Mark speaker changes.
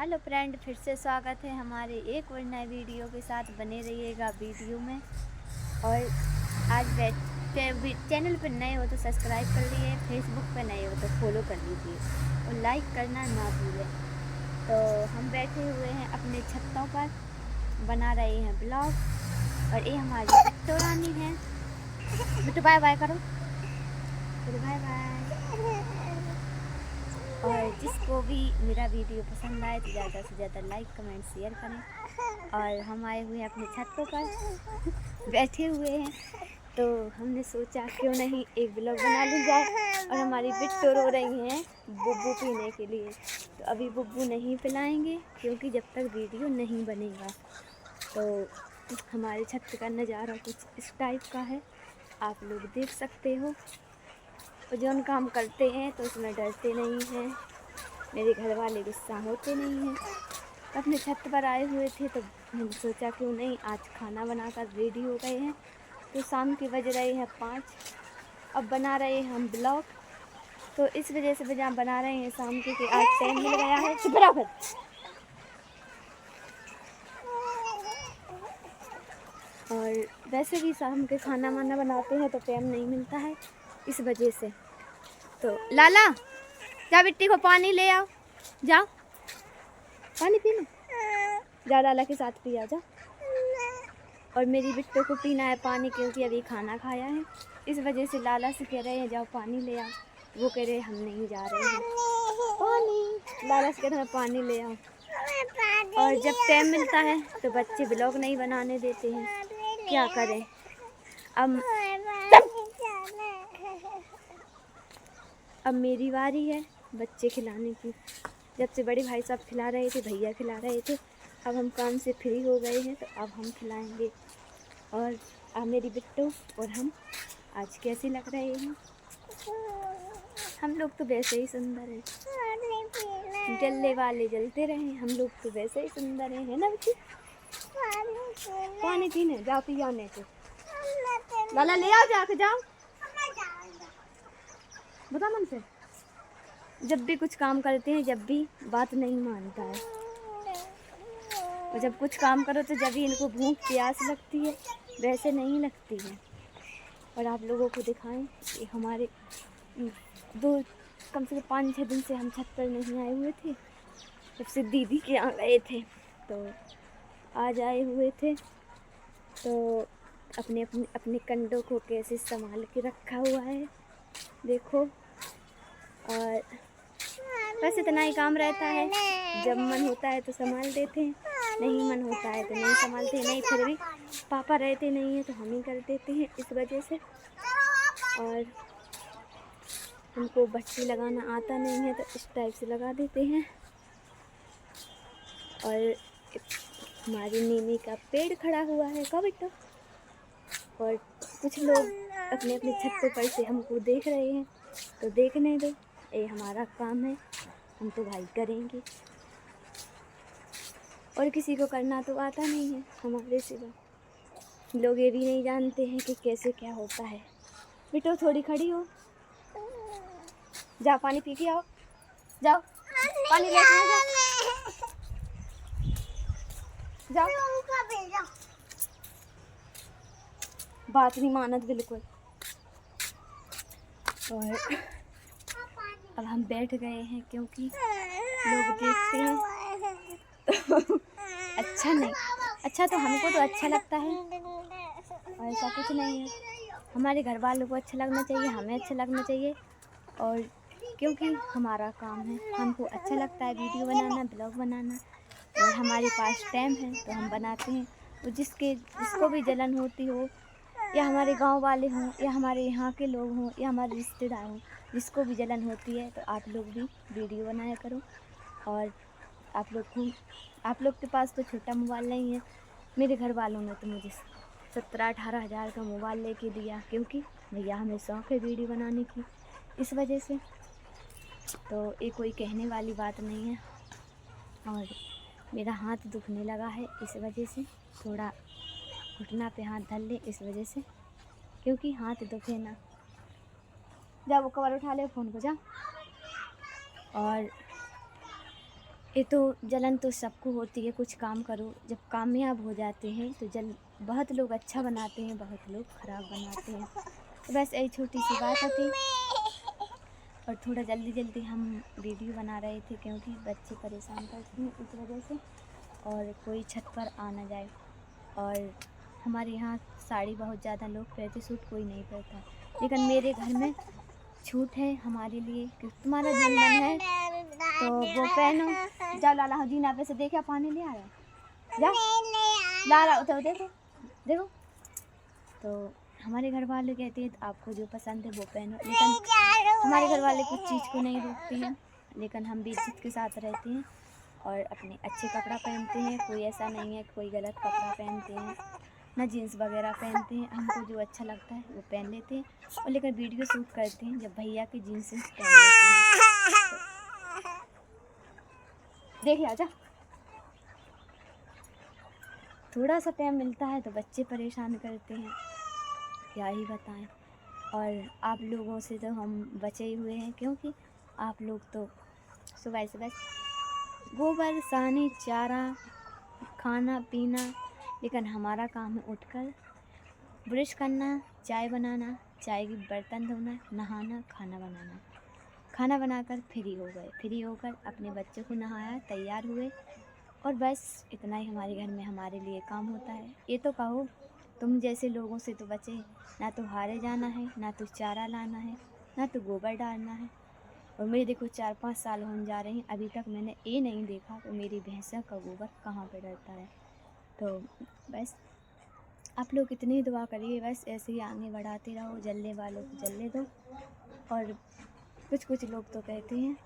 Speaker 1: Hello friend, फिर से स्वागत है हमारे एक और नए वीडियो के साथ। बने रहिएगा वीडियो में। और आज चैनल पर नए हो तो सब्सक्राइब कर लीजिए, फेसबुक पर नए हो तो फॉलो कर लीजिए और लाइक करना ना भूलें। तो हम बैठे हुए हैं अपने छतों पर, बना रहे हैं ब्लॉग। और ये हमारी बिट्टू रानी है। बिट्टू बाय बाय करो, फिर बाय बाय। और जिसको भी मेरा वीडियो पसंद आए तो ज़्यादा से ज़्यादा लाइक कमेंट शेयर करें। और हम आए हुए हैं अपने छतों पर बैठे हुए हैं, तो हमने सोचा क्यों नहीं एक ब्लॉग बना ली जाए। और हमारी बिट्टू रो रही हैं बुब्बू पीने के लिए, तो अभी बुब्बू नहीं पिलाएंगे क्योंकि जब तक वीडियो नहीं बनेगा। तो हमारे छत का नज़ारा कुछ इस टाइप का है, आप लोग देख सकते हो। और जो हम काम करते हैं तो उसमें डरते नहीं हैं, मेरे घर वाले गुस्सा होते नहीं हैं। अपने छत पर आए हुए थे तो मैंने सोचा क्यों नहीं आज खाना बनाकर रेडी हो गए हैं। तो शाम के बज रहे हैं 5, अब बना रहे हैं हम ब्लॉग। तो इस वजह से बना रहे हैं शाम के कि आज टाइम मिल गया है बराबर। और वैसे भी शाम के खाना वाना बनाते हैं तो टाइम नहीं मिलता है, इस वजह से। तो लाला जा बिट्टी को पानी ले आओ, जाओ पानी पी लो, जा लाला के साथ पिया जा। और मेरी बिट्टू को पीना है पानी क्योंकि अभी खाना खाया है, इस वजह से लाला से कह रहे हैं जाओ पानी ले आओ। वो कह रहे हैं हम नहीं जा रहे हैं पानी। लाला से कह रहे हैं पानी ले आओ। और जब टाइम मिलता है तो बच्चे ब्लॉग नहीं बनाने देते हैं, क्या करें। अब मेरी बारी है बच्चे खिलाने की। जब से बड़े भाई साहब खिला रहे थे, भैया खिला रहे थे, अब हम काम से फ्री हो गए हैं तो अब हम खिलाएंगे। और अब मेरी बिट्टू और हम आज कैसे लग रहे हैं। हम लोग तो वैसे ही सुंदर हैं, जलने वाले जलते रहे, हम लोग तो वैसे ही सुंदर हैं, है ना बच्ची। पानी पीने जाओ, पी आने को लाला ले आओ, जाके जाओ बता मन से। जब भी कुछ काम करते हैं जब भी बात नहीं मानता है, और जब कुछ काम करो तो जब भी इनको भूख प्यास लगती है, वैसे नहीं लगती है। और आप लोगों को दिखाएं कि हमारे कम से कम 5-6 दिन से हम छत पर नहीं आए हुए थे, जब से दीदी के यहाँ गए थे। तो आज आए हुए थे तो अपने अपने अपने कंडों को कैसे संभाल के रखा हुआ है देखो। और बस इतना ही काम रहता है, जब मन होता है तो संभाल देते हैं, नहीं मन होता है तो नहीं संभालते नहीं। फिर भी पापा रहते नहीं हैं तो हम ही कर देते हैं, इस वजह से। और हमको बत्ती लगाना आता नहीं है तो इस टाइप से लगा देते हैं। और हमारी नीमी का पेड़ खड़ा हुआ है का बेटा। और कुछ लोग अपने अपने छत पर से हमको देख रहे हैं, तो देखने दो, ये हमारा काम है, हम तो भाई करेंगे। और किसी को करना तो आता नहीं है हमारे सिवा, लोग ये भी नहीं जानते हैं कि कैसे क्या होता है। बेटो थोड़ी खड़ी हो, जाओ पानी पी के आओ, जाओ पानी लेके आओ, जाओ। बात नहीं मानत बिल्कुल। और अब हम बैठ गए हैं क्योंकि लोग देखते हैं तो अच्छा नहीं, अच्छा तो हमको तो अच्छा लगता है, और ऐसा कुछ नहीं है। हमारे घर वालों को अच्छा लगना चाहिए, हमें अच्छा लगना चाहिए। और क्योंकि हमारा काम है, हमको अच्छा लगता है वीडियो बनाना, ब्लॉग बनाना, और हमारे पास टाइम है तो हम बनाते हैं। और जिसको भी जलन होती हो, या हमारे गांव वाले हों, या हमारे यहाँ के लोग हों, या हमारे रिश्तेदार हों, जिसको भी जलन होती है तो आप लोग भी वीडियो बनाया करो। और आप लोग के पास तो छोटा मोबाइल नहीं है, मेरे घर वालों ने तो मुझे 17-18 हज़ार का मोबाइल लेके दिया, क्योंकि भैया हमें शौक़ है वीडियो बनाने की, इस वजह से। तो ये कोई कहने वाली बात नहीं है। और मेरा हाथ दुखने लगा है, इस वजह से थोड़ा घुटना पे हाथ धर ले, इस वजह से, क्योंकि हाथ दुखे ना। जा वो कवर उठा ले फ़ोन को, जा। और ये तो जलन तो सबको होती है, कुछ काम करो जब कामयाब हो जाते हैं तो बहुत लोग अच्छा बनाते हैं, बहुत लोग ख़राब बनाते हैं। तो बस यही छोटी सी बात थी और थोड़ा जल्दी जल्दी हम वीडियो बना रहे थे क्योंकि बच्चे परेशान करते हैं इस वजह से, और कोई छत पर आ ना जाए। और हमारे यहाँ साड़ी बहुत ज़्यादा लोग पहनते, सूट कोई नहीं पहनता, लेकिन मेरे घर में छूट है हमारे लिए कि तुम्हारा जो मन है तो वो पहनो। जाओ लाला जी ना पे से देखा पानी ले आया, जा लाला उठो, देखो देखो। तो हमारे घर वाले कहते हैं आपको जो पसंद है वो पहनो, लेकिन हमारे घर वाले कुछ चीज़ को नहीं रोकते हैं, लेकिन हम भी इज्जत के साथ रहते हैं और अपने अच्छे कपड़ा पहनते हैं। कोई ऐसा नहीं है कोई गलत कपड़ा पहनते हैं, ना जीन्स वगैरह पहनते हैं। हमको जो अच्छा लगता है वो पहन लेते हैं, और लेकर वीडियो शूट करते हैं जब भैया की जीन्स पहन लेते हैं। देखिए आजा, थोड़ा सा टाइम मिलता है तो बच्चे परेशान करते हैं, क्या ही बताएं। और आप लोगों से तो हम बचे ही हुए हैं क्योंकि आप लोग तो सुबह से बस गोबर सानी चारा खाना पीना, लेकिन हमारा काम है उठकर ब्रश करना, चाय बनाना, चाय की बर्तन धोना, नहाना, खाना बनाना। खाना बनाकर फ्री हो गए, फ्री होकर अपने बच्चों को नहाया, तैयार हुए, और बस इतना ही हमारे घर में हमारे लिए काम होता है। ये तो कहो तुम जैसे लोगों से तो बचे, ना तो हारे जाना है, ना तो चारा लाना है, ना तो गोबर डालना है। और मेरे देखो 4-5 साल होने जा रहे हैं, अभी तक मैंने ये नहीं देखा कि मेरी भैंसा का गोबर कहाँ पे डलता है। तो बस आप लोग इतनी दुआ करिए, बस ऐसे ही आगे बढ़ाते रहो, जलने वालों को जलने दो। और कुछ लोग तो कहते हैं